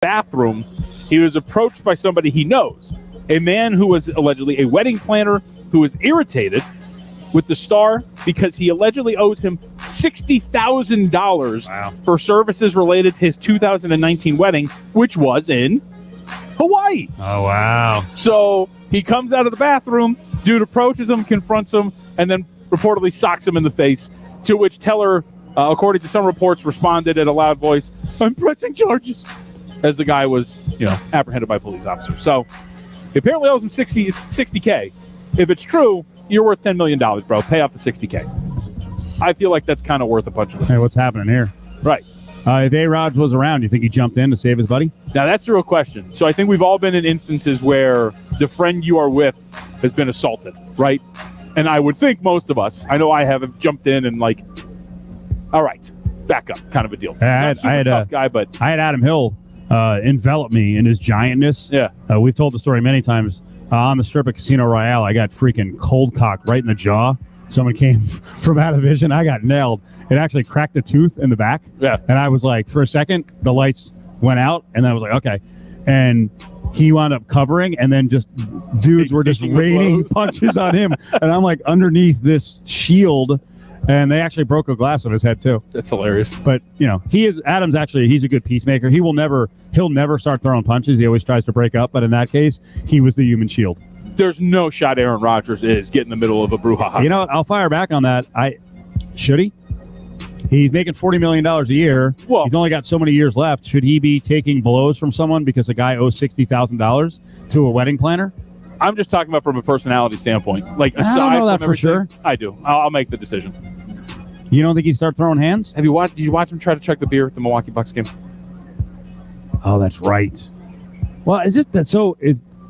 bathroom, he was approached by somebody he knows, a man who was allegedly a wedding planner who was irritated with the star because he allegedly owes him $60,000 for services related to his 2019 wedding, which was in Hawaii. Oh, wow. So he comes out of the bathroom, dude approaches him, confronts him, and then reportedly socks him in the face, to which Teller, according to some reports, responded at a loud voice, "I'm pressing charges," as the guy was, apprehended by police officers. So he apparently owes him $60K. If it's true, you're worth $10 million, bro. Pay off the $60K. I feel like that's kind of worth a bunch of it. Hey, what's happening here? Right. If A-Rod was around, you think he jumped in to save his buddy? Now, that's the real question. So I think we've all been in instances where the friend you are with has been assaulted, right? And I would think most of us, I know I have jumped in and like, all right, back up, kind of a deal. I had Adam Hill envelop me in his giantness. Yeah. We've told the story many times. On the strip at Casino Royale, I got freaking cold cocked right in the jaw. Someone came from out of vision. I got nailed. It actually cracked a tooth in the back. Yeah. And I was like, for a second, the lights went out, and I was like, okay. And he wound up covering, and then just dudes were just raining punches on him. And I'm like underneath this shield, and they actually broke a glass of his head too. That's hilarious. But Adam's he's a good peacemaker. He'll never start throwing punches. He always tries to break up. But in that case, he was the human shield. There's no shot Aaron Rodgers is getting in the middle of a brouhaha. You know what? I'll fire back on that. Should he? He's making $40 million a year. Well, he's only got so many years left. Should he be taking blows from someone because a guy owes $60,000 to a wedding planner? I'm just talking about from a personality standpoint. Like, aside I don't know that from for sure. I do. I'll make the decision. You don't think he'd start throwing hands? Did you watch him try to check the beer at the Milwaukee Bucks game? Oh, that's right. Well,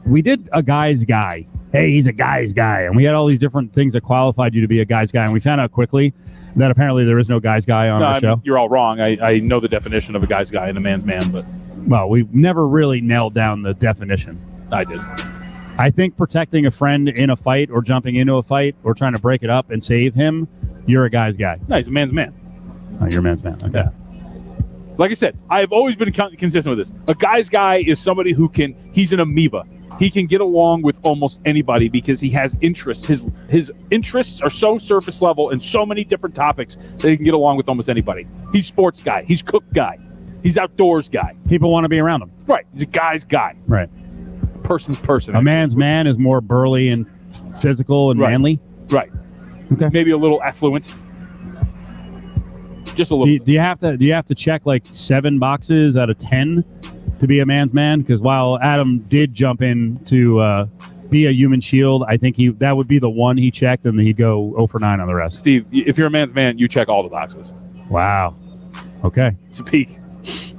we did a guy's guy. Hey, he's a guy's guy. And we had all these different things that qualified you to be a guy's guy. And we found out quickly that apparently there is no guy's guy on our show. You're all wrong. I know the definition of a guy's guy and a man's man, but... Well, we've never really nailed down the definition. I did. I think protecting a friend in a fight or jumping into a fight or trying to break it up and save him, you're a guy's guy. No, he's a man's man. Oh, you're a man's man. Okay. Yeah. Like I said, I've always been consistent with this. A guy's guy is somebody he's an amoeba. He can get along with almost anybody because he has interests. His interests are so surface level in so many different topics that he can get along with almost anybody. He's sports guy. He's cook guy. He's outdoors guy. People want to be around him. Right. He's a guy's guy. Right. A person's person. A man's man is more burly and physical and manly. Right. Okay. Maybe a little affluent. Just a little. Do you have to check like 7 boxes out of 10 to be a man's man? Because while Adam did jump in to be a human shield, I think that would be the one he checked, and then he'd go 0 for 9 on the rest. Steve, if you're a man's man, you check all the boxes. Wow. Okay. It's a peak.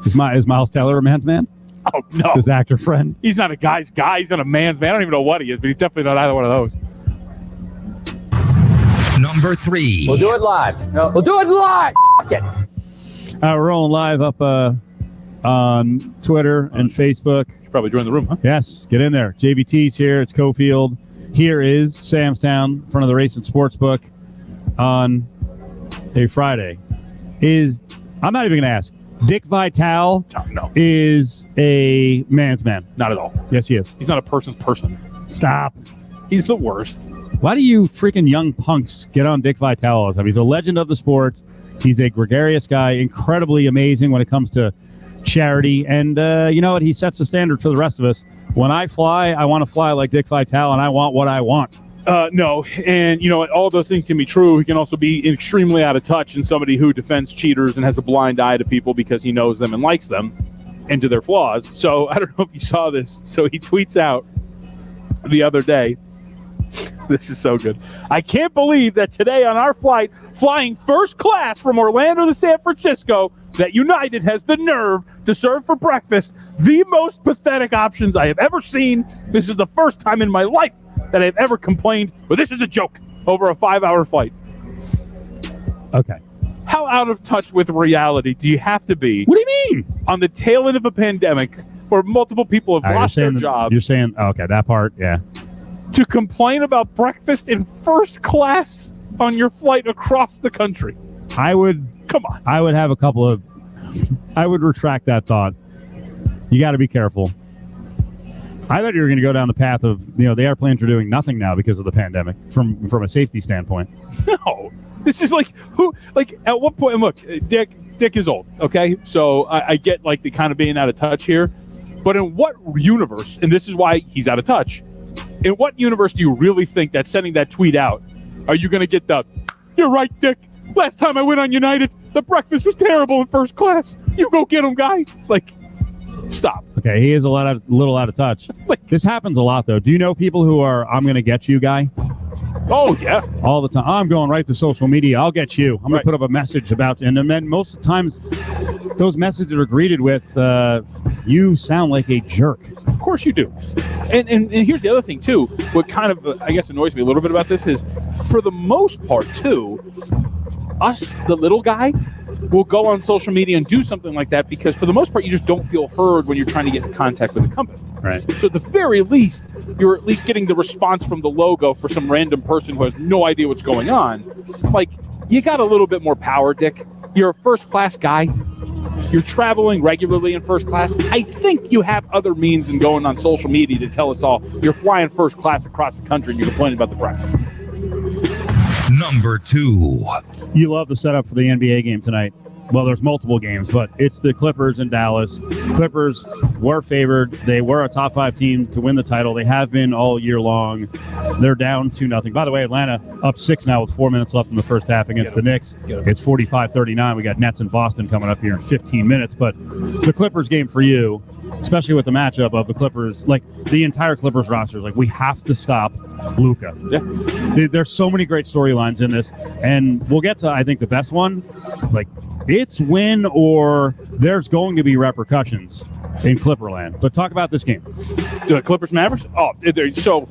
Is Miles Teller a man's man? Oh, no. His actor friend? He's not a guy's guy. He's not a man's man. I don't even know what he is, but he's definitely not either one of those. Number 3. We'll do it live. No, we'll do it live. F*** it. We're rolling live up on Twitter and Facebook. You should probably join the room, huh? Yes, get in there. JVT's here. It's Cofield. Here is Samstown, in front of the Racing Sportsbook on a Friday. I'm not even going to ask. Dick Vitale is a man's man. Not at all. Yes, he is. He's not a person's person. Stop. He's the worst. Why do you freaking young punks get on Dick Vitale all the time? He's a legend of the sport. He's a gregarious guy, incredibly amazing when it comes to charity. And you know what? He sets the standard for the rest of us. When I fly, I want to fly like Dick Vitale, and I want what I want. No, and you know what? All of those things can be true. He can also be extremely out of touch and somebody who defends cheaters and has a blind eye to people because he knows them and likes them and to their flaws. So I don't know if you saw this. So he tweets out the other day. This is so good. I can't believe that today on our flight, flying first class from Orlando to San Francisco, that United has the nerve to serve for breakfast the most pathetic options I have ever seen. This is the first time in my life that I've ever complained, but this is a joke, over a 5-hour flight. Okay. How out of touch with reality do you have to be? What do you mean? On the tail end of a pandemic where multiple people have lost their jobs. You're saying, okay, that part, yeah. To complain about breakfast in first class on your flight across the country. Come on. I would have I would retract that thought. You got to be careful. I thought you were going to go down the path of, the airplanes are doing nothing now because of the pandemic from a safety standpoint. No, this is like at what point? And look, Dick is old. Okay, so I get like the kind of being out of touch here, but in what universe? And this is why he's out of touch. In what universe do you really think that sending that tweet out, are you going to get the, "You're right, Dick. Last time I went on United, the breakfast was terrible in first class. You go get him, guy." Like, stop. Okay, he is a little out of touch. This happens a lot, though. Do you know people who are "I'm going to get you" guy? Oh, yeah. All the time. I'm going right to social media. I'll get you. I'm going to put up a message about, and then most of the times, those messages are greeted with, "You sound like a jerk." Of course you do. And here's the other thing, too. What kind of, I guess, annoys me a little bit about this is, for the most part, too, us, the little guy, will go on social media and do something like that because, for the most part, you just don't feel heard when you're trying to get in contact with the company. Right. So at the very least, you're at least getting the response from the logo for some random person who has no idea what's going on. Like, you got a little bit more power, Dick. You're a first-class guy. You're traveling regularly in first class. I think you have other means than going on social media to tell us all you're flying first class across the country and you're complaining about the breakfast. Number 2. You love the setup for the NBA game tonight. Well, there's multiple games, but it's the Clippers in Dallas. Clippers were favored. They were a top 5 team to win the title. They have been all year long. They're down 2-0. By the way, Atlanta up 6 now with 4 minutes left in the first half against the Knicks. It's 45-39. We got Nets and Boston coming up here in 15 minutes. But the Clippers game for you, especially with the matchup of the Clippers, like the entire Clippers roster, is like, we have to stop Luka. Yeah. There's so many great storylines in this. And we'll get to, I think, the best one. Like, it's win or there's going to be repercussions in Clipperland. But talk about this game. The Clippers Mavericks? Oh, so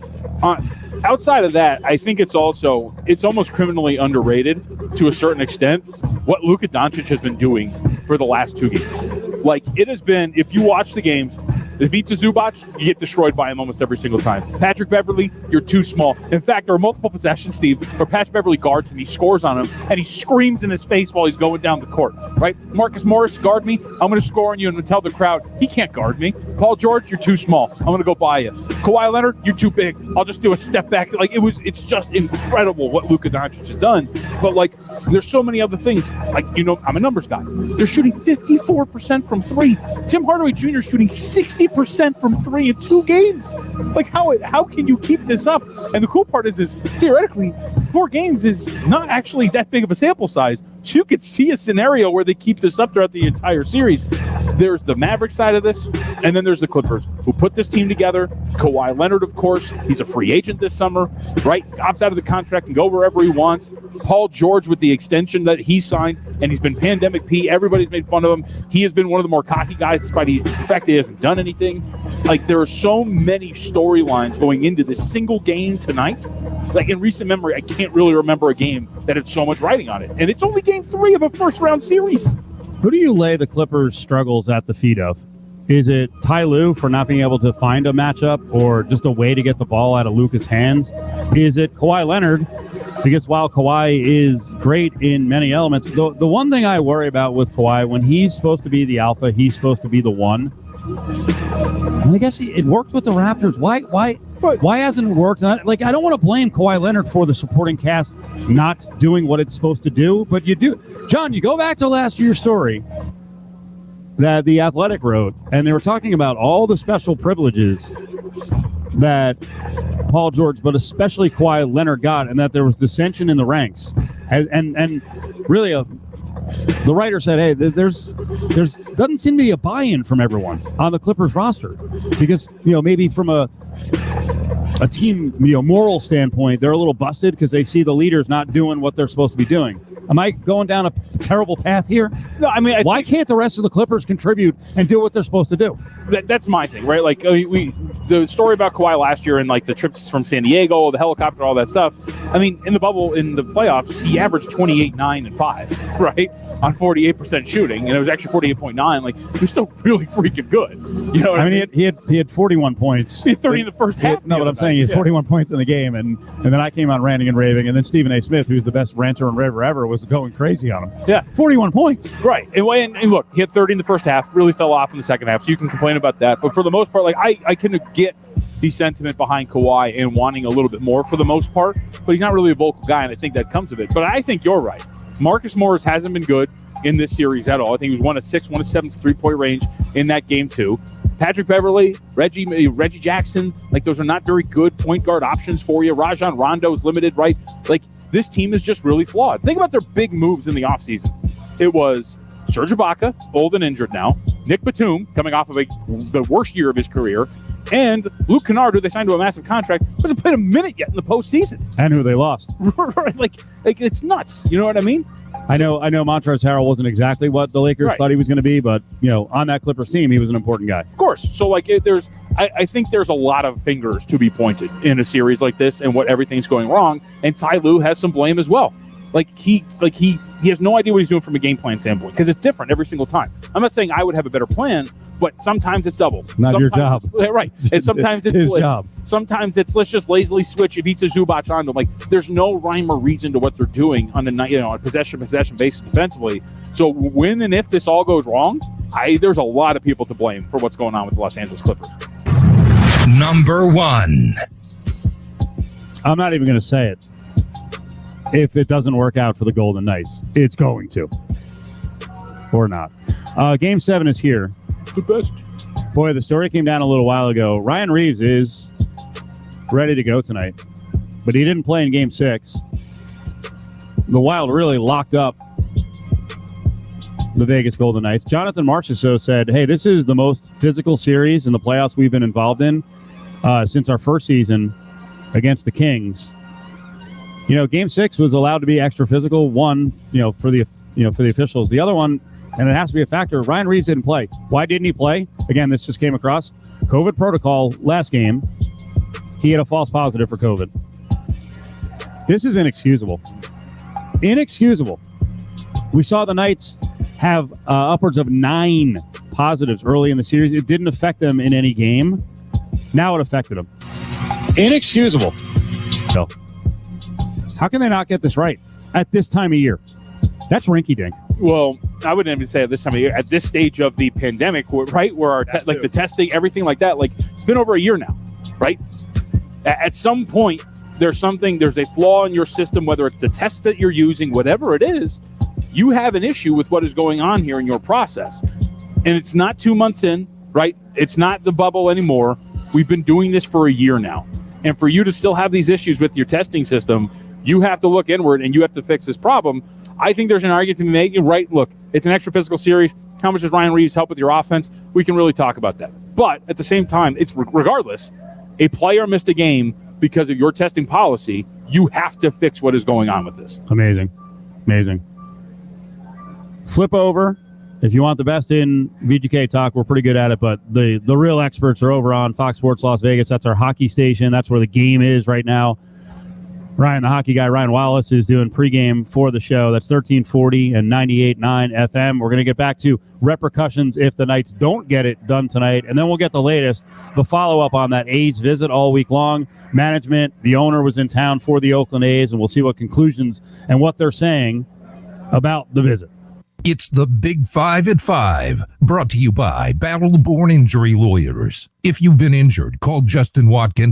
outside of that, I think it's almost criminally underrated to a certain extent what Luka Doncic has been doing for the last 2 games. Like, it has been, if you watch the games, if Ivica Zubac, you get destroyed by him almost every single time. Patrick Beverley, you're too small. In fact, there are multiple possessions, Steve, where Patrick Beverley guards him, he scores on him, and he screams in his face while he's going down the court, right? Marcus Morris, guard me. I'm going to score on you and tell the crowd, he can't guard me. Paul George, you're too small. I'm going to go by you. Kawhi Leonard, you're too big. I'll just do a step back. Like, it's just incredible what Luka Doncic has done. But, like, there's so many other things. Like, I'm a numbers guy. They're shooting 54% from 3. Tim Hardaway Jr. shooting 60% from 3 in 2 games. Like, how can you keep this up? And the cool part is theoretically 4 games is not actually that big of a sample size. So you could see a scenario where they keep this up throughout the entire series. There's the Maverick side of this, and then there's the Clippers, who put this team together. Kawhi Leonard, of course, he's a free agent this summer, right? Opts out of the contract and go wherever he wants. Paul George with the extension that he signed, and he's been Pandemic P. Everybody's made fun of him. He has been one of the more cocky guys, despite the fact that he hasn't done anything. Like, there are so many storylines going into this single game tonight. Like, in recent memory, I can't really remember a game that had so much writing on it. And it's only game 3 of a first-round series. Who do you lay the Clippers' struggles at the feet of? Is it Ty Lue for not being able to find a matchup or just a way to get the ball out of Luka's hands? Is it Kawhi Leonard? Because while Kawhi is great in many elements, the one thing I worry about with Kawhi, when he's supposed to be the alpha, he's supposed to be the one. And I guess it worked with the Raptors. Why hasn't it worked? And I don't want to blame Kawhi Leonard for the supporting cast not doing what it's supposed to do, but you do. John, you go back to last year's story that The Athletic wrote, and they were talking about all the special privileges that Paul George, but especially Kawhi Leonard got, and that there was dissension in the ranks. And really, the writer said, hey, there's doesn't seem to be a buy-in from everyone on the Clippers roster because, maybe from a team, moral standpoint, they're a little busted because they see the leaders not doing what they're supposed to be doing. Am I going down a terrible path here? No, I mean, why can't the rest of the Clippers contribute and do what they're supposed to do? That's my thing, right? Like, the story about Kawhi last year and like the trips from San Diego, the helicopter, all that stuff. I mean, in the bubble, in the playoffs, he averaged 28, 9, and 5, right? On 48% shooting, and it was actually 48.9. Like, he was still really freaking good. You know what I mean? He had 41 points. He had 30 in the first half. No, but I'm saying he had 41 points in the game, and then I came out ranting and raving, and then Stephen A. Smith, who's the best ranter and raver ever, was going crazy on him. Yeah. 41 points. Right. And look, he had 30 in the first half, really fell off in the second half, so you can complain about that. But for the most part, like I can get the sentiment behind Kawhi and wanting a little bit more for the most part, but he's not really a vocal guy, and I think that comes of it. But I think you're right. Marcus Morris hasn't been good in this series at all. I think he was 1 of 6, 1 of 7 3-point range in that game too. Patrick Beverley, Reggie Jackson, like those are not very good point guard options for you. Rajon Rondo is limited, right? Like this team is just really flawed. Think about their big moves in the offseason. It was Serge Ibaka, old and injured now, Nick Batum, coming off of the worst year of his career, and Luke Kennard, who they signed to a massive contract, hasn't played a minute yet in the postseason. And who they lost. like it's nuts. You know what I mean? I know Montrezl Harrell wasn't exactly what the Lakers thought he was going to be, but on that Clippers team, he was an important guy. Of course. So like I think there's a lot of fingers to be pointed in a series like this and what everything's going wrong. And Ty Lue has some blame as well. He has no idea what he's doing from a game plan standpoint because it's different every single time. I'm not saying I would have a better plan, but sometimes it's doubles. Not sometimes your job. Right. And sometimes it's his blitz. job. Sometimes it's let's just lazily switch if he's a Zubac on them. Like there's no rhyme or reason to what they're doing on a possession basis defensively. So when and if this all goes wrong, there's a lot of people to blame for what's going on with the Los Angeles Clippers. Number 1. I'm not even going to say it. If it doesn't work out for the Golden Knights, it's going to. Or not. Game 7 is here. The best. Boy, the story came down a little while ago. Ryan Reeves is ready to go tonight, but he didn't play in Game 6. The Wild really locked up the Vegas Golden Knights. Jonathan Marchessault said, hey, this is the most physical series in the playoffs we've been involved in since our first season against the Kings. Game 6 was allowed to be extra physical. One, for the officials. The other one, and it has to be a factor, Ryan Reeves didn't play. Why didn't he play? Again, this just came across. COVID protocol last game. He had a false positive for COVID. This is inexcusable. Inexcusable. We saw the Knights have upwards of 9 positives early in the series. It didn't affect them in any game. Now it affected them. Inexcusable. So, how can they not get this right at this time of year? That's rinky-dink. Well, I wouldn't even say at this time of year. At this stage of the pandemic, right, where our the testing, everything like that, it's been over a year now, right? At some point, there's a flaw in your system, whether it's the test that you're using, whatever it is, you have an issue with what is going on here in your process. And it's not 2 months in, right? It's not the bubble anymore. We've been doing this for a year now. And for you to still have these issues with your testing system, you have to look inward and you have to fix this problem. I think there's an argument to be made. Right, look, it's an extra physical series. How much does Ryan Reeves help with your offense? We can really talk about that. But at the same time, it's regardless, a player missed a game because of your testing policy. You have to fix what is going on with this. Amazing. Flip over. If you want the best in VGK talk, we're pretty good at it, but the real experts are over on Fox Sports Las Vegas. That's our hockey station. That's where the game is right now. Ryan, the hockey guy, Ryan Wallace, is doing pregame for the show. That's 1340 and 98.9 FM. We're going to get back to repercussions if the Knights don't get it done tonight, and then we'll get the latest, the follow-up on that A's visit all week long. Management, the owner was in town for the Oakland A's, and we'll see what conclusions and what they're saying about the visit. It's the Big 5 at 5, brought to you by Battle Born Injury Lawyers. If you've been injured, call Justin Watkins